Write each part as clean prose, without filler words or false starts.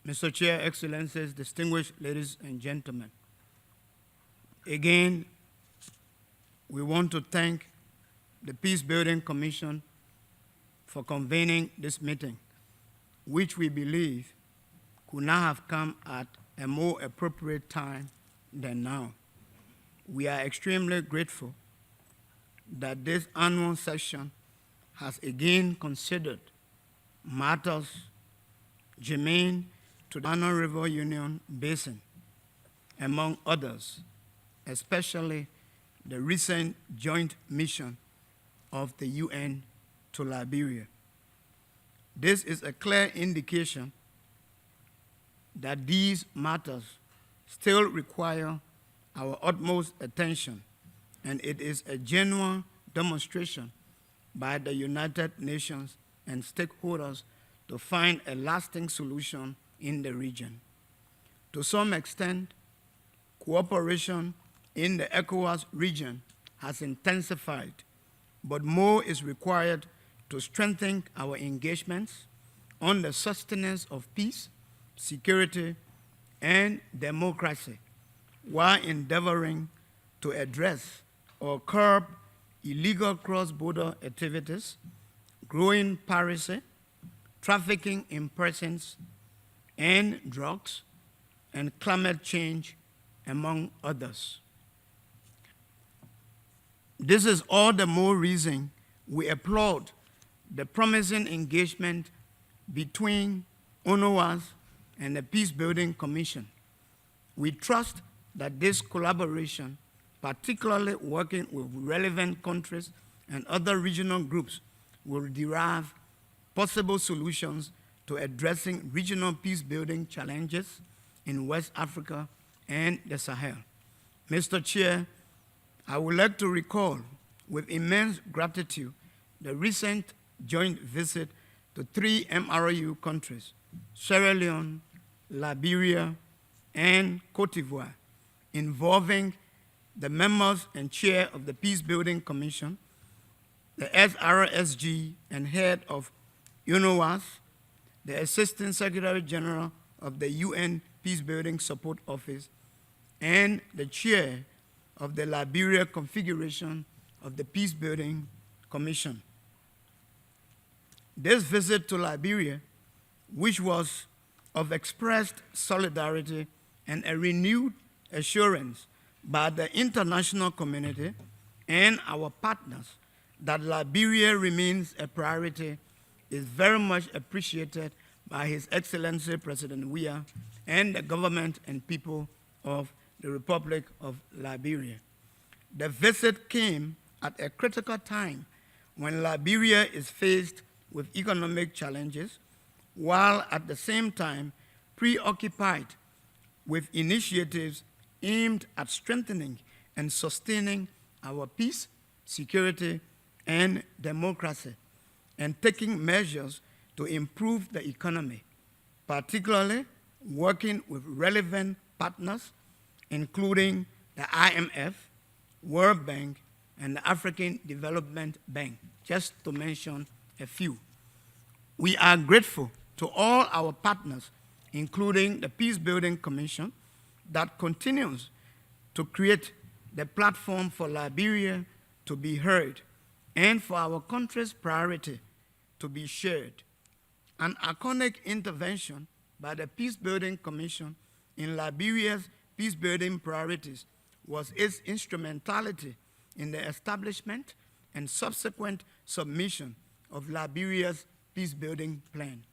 Mr. Chair, Excellencies, distinguished ladies and gentlemen, again, we want to thank the Peacebuilding Commission for convening this meeting, which we believe could not have come at a more appropriate time than now. We are extremely grateful that this annual session has again considered matters germane to the Anna River Union Basin, among others, especially the recent joint mission of the UN to Liberia. This is a clear indication that these matters still require our utmost attention, and it is a genuine demonstration by the United Nations and stakeholders to find a lasting solution in the region. To some extent, cooperation in the ECOWAS region has intensified, but more is required to strengthen our engagements on the sustenance of peace, security, and democracy, while endeavoring to address or curb illegal cross-border activities, growing piracy, trafficking in persons and drugs, and climate change, among others. This is all the more reason we applaud the promising engagement between UNOWAS and the Peacebuilding Commission. We trust that this collaboration, particularly working with relevant countries and other regional groups, will derive possible solutions to addressing regional peace-building challenges in West Africa and the Sahel. Mr. Chair, I would like to recall with immense gratitude the recent joint visit to 3 MRU countries, Sierra Leone, Liberia, and Cote d'Ivoire, involving the members and chair of the Peacebuilding Commission, the SRSG and head of UNOWAS, the Assistant Secretary General of the UN Peacebuilding Support Office, and the chair of the Liberia configuration of the Peacebuilding Commission. This visit to Liberia, which was of expressed solidarity and a renewed assurance by the international community and our partners that Liberia remains a priority, is very much appreciated by His Excellency President Weah and the government and people of the Republic of Liberia. The visit came at a critical time when Liberia is faced with economic challenges, while at the same time preoccupied with initiatives aimed at strengthening and sustaining our peace, security, and democracy, and taking measures to improve the economy, particularly working with relevant partners, including the IMF, World Bank, and the African Development Bank, just to mention a few. We are grateful to all our partners, including the Peacebuilding Commission, that continues to create the platform for Liberia to be heard and for our country's priority to be shared. An iconic intervention by the Peacebuilding Commission in Liberia's peacebuilding priorities was its instrumentality in the establishment and subsequent submission of Liberia's peacebuilding plan.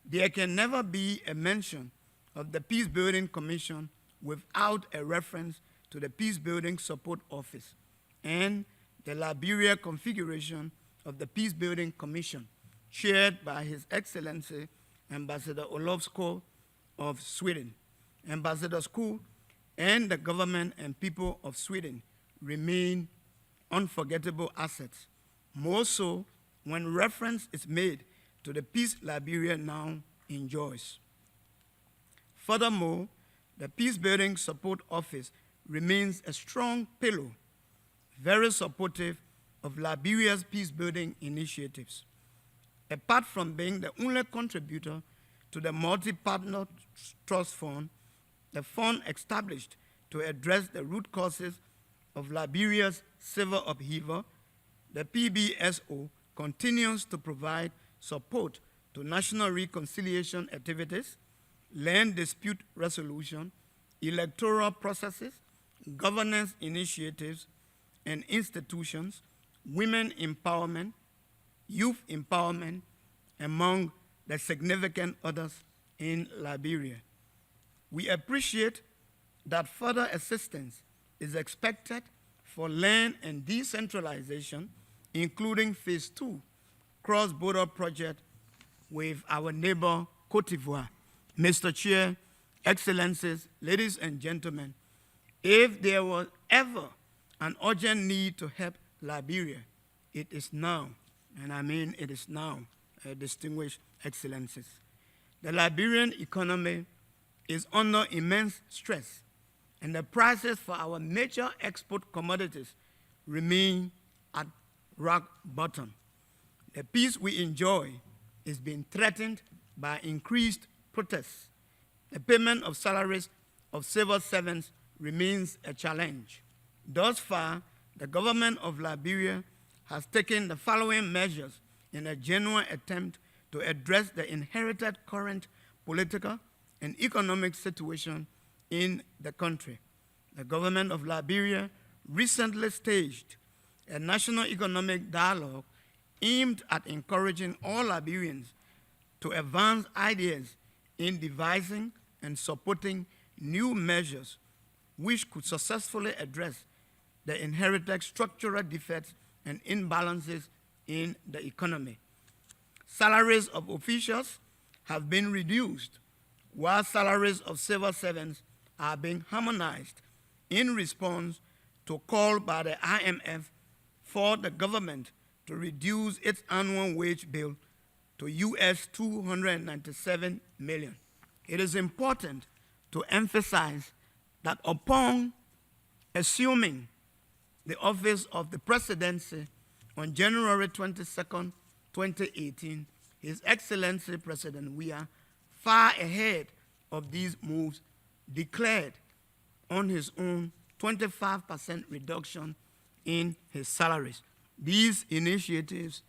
There can never be a mention of the Peacebuilding Commission without a reference to the Peacebuilding Support Office and the Liberia configuration of the Peacebuilding Commission, chaired by His Excellency Ambassador Olof Skog of Sweden. Ambassador Skog and the government and people of Sweden remain unforgettable assets, more so when reference is made to the peace Liberia now enjoys. Furthermore, the Peacebuilding Support Office remains a strong pillar, very supportive of Liberia's peacebuilding initiatives. Apart from being the only contributor to the Multi-Partner Trust Fund, the fund established to address the root causes of Liberia's civil upheaval. The PBSO continues to provide support to national reconciliation activities, land dispute resolution, electoral processes, governance initiatives and institutions, women empowerment, youth empowerment, among the significant others in Liberia. We appreciate that further assistance is expected for land and decentralization, including Phase 2 cross-border project with our neighbor Cote d'Ivoire. Mr. Chair, Excellencies, ladies and gentlemen, if there was ever an urgent need to help Liberia, it is now, and I mean it is now, distinguished Excellencies. The Liberian economy is under immense stress, and the prices for our major export commodities remain at rock bottom. The peace we enjoy is being threatened by increased protests. The payment of salaries of civil servants remains a challenge. Thus far, the government of Liberia has taken the following measures in a genuine attempt to address the inherited current political and economic situation in the country. The government of Liberia recently staged a national economic dialogue aimed at encouraging all Liberians to advance ideas in devising and supporting new measures which could successfully address the inherited structural defects and imbalances in the economy. Salaries of officials have been reduced, while salaries of civil servants are being harmonized in response to call by the IMF for the government to reduce its annual wage bill to US $297 million. It is important to emphasize that upon assuming the office of the presidency on January 22nd, 2018, His Excellency President Weah, far ahead of these moves, declared on his own 25% reduction in his salaries. These initiatives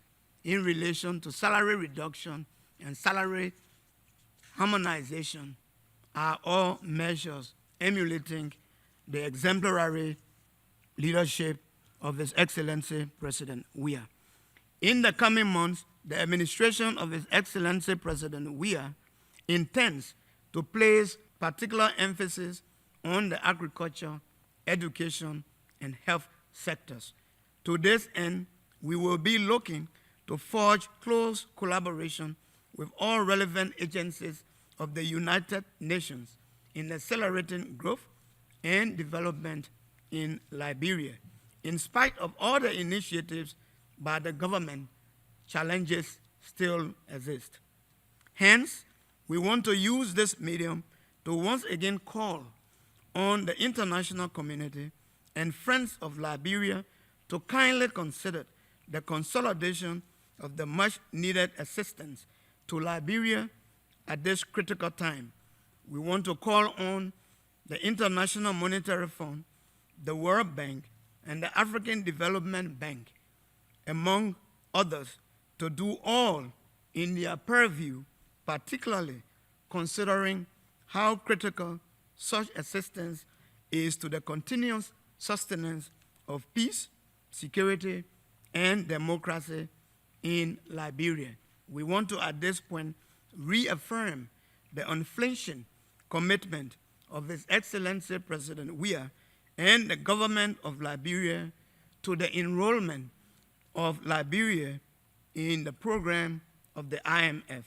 in relation to salary reduction and salary harmonization are all measures emulating the exemplary leadership of His Excellency President Weah. In the coming months, the administration of His Excellency President Weah intends to place particular emphasis on the agriculture, education, and health sectors. To this end, we will be looking to forge close collaboration with all relevant agencies of the United Nations in accelerating growth and development in Liberia. In spite of all the initiatives by the government, challenges still exist. Hence, we want to use this medium to once again call on the international community and friends of Liberia to kindly consider the consolidation of the much-needed assistance to Liberia at this critical time. We want to call on the International Monetary Fund, the World Bank, and the African Development Bank, among others, to do all in their purview, particularly considering how critical such assistance is to the continuous sustenance of peace, security, and democracy in Liberia. We want to, at this point, reaffirm the unflinching commitment of His Excellency President Weah and the government of Liberia to the enrollment of Liberia in the program of the IMF.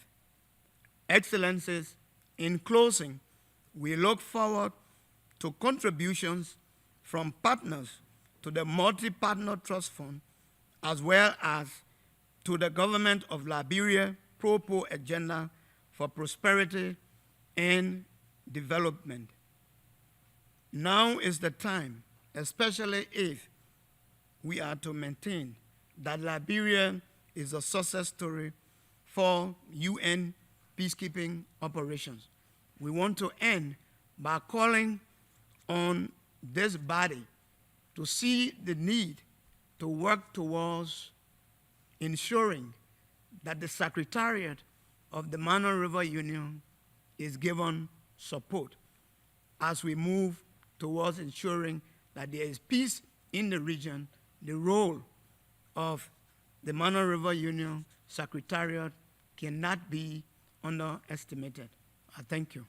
Excellencies, in closing, we look forward to contributions from partners to the Multi-Partner Trust Fund, as well as to the government of Liberia Pro-Po agenda for prosperity and development. Now is the time, especially if we are to maintain that Liberia is a success story for UN peacekeeping operations. We want to end by calling on this body to see the need to work towards ensuring that the Secretariat of the Mano River Union is given support as we move towards ensuring that there is peace in the region. The role of the Mano River Union Secretariat cannot be underestimated. I thank you.